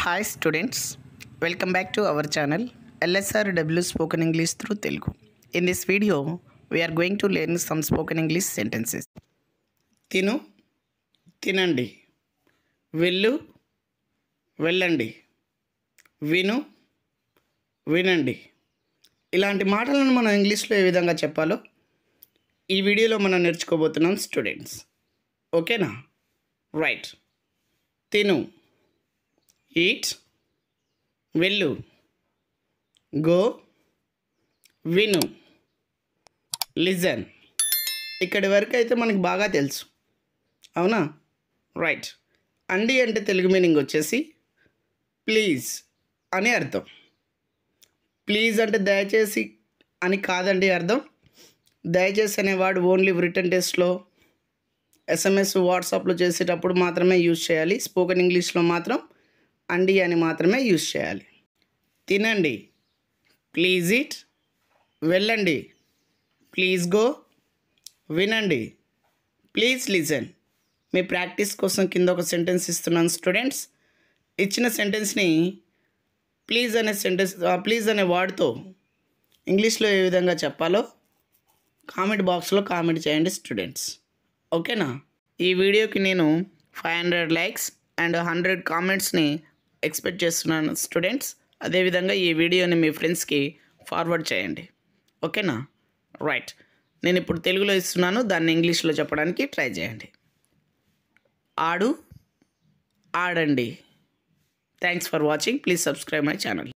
Hi students, welcome back to our channel LSRW Spoken English through Telugu. In this video, we are going to learn some spoken English sentences. తిను తినండి, వెళ్ళు వెళ్ళండి, విను వినండి. ఇలాంటి మాటలను మనం ఇంగ్లీష్లో ఏ విధంగా చెప్పాలో ఈ వీడియోలో మనం నేర్చుకోబోతున్నాం స్టూడెంట్స్. ఓకేనా? రైట్. తిను, ఈట్, వెళ్ళు, గో, విను, లిజన్. ఇక్కడి వరకు అయితే మనకి బాగా తెలుసు, అవునా? రైట్. అండి అంటే తెలుగు మీనింగ్ వచ్చేసి ప్లీజ్ అని అర్థం. ప్లీజ్ అంటే దయచేసి అని కాదండి అర్థం. దయచేసి అనే వర్డ్ ఓన్లీ రిటన్ టెస్ట్లో, ఎస్ఎంఎస్, వాట్సాప్లో చేసేటప్పుడు మాత్రమే యూజ్ చేయాలి. స్పోకెన్ ఇంగ్లీష్లో మాత్రం అండి అని మాత్రమే యూజ్ చేయాలి. తినండి, ప్లీజ్ ఈట్, వెళ్ళండి, ప్లీజ్ గో, వినండి, ప్లీజ్ లిజన్. మీ ప్రాక్టీస్ కోసం కింద ఒక సెంటెన్స్ ఇస్తున్నాను స్టూడెంట్స్. ఇచ్చిన సెంటెన్స్ని ప్లీజ్ అనే వర్డ్తో ఇంగ్లీష్లో ఏ విధంగా చెప్పాలో కామెంట్ బాక్స్లో కామెంట్ చేయండి స్టూడెంట్స్. ఓకేనా? ఈ వీడియోకి నేను 500 లైక్స్ అండ్ 100 కామెంట్స్ని ఎక్స్పెక్ట్ చేస్తున్నాను స్టూడెంట్స్. అదేవిధంగా ఈ వీడియోని మీ ఫ్రెండ్స్కి ఫార్వర్డ్ చేయండి. ఓకేనా? రైట్. నేను ఇప్పుడు తెలుగులో ఇస్తున్నాను, దాన్ని ఇంగ్లీష్లో చెప్పడానికి ట్రై చేయండి. ఆడు, ఆడండి. Thanks for watching. Please subscribe my channel.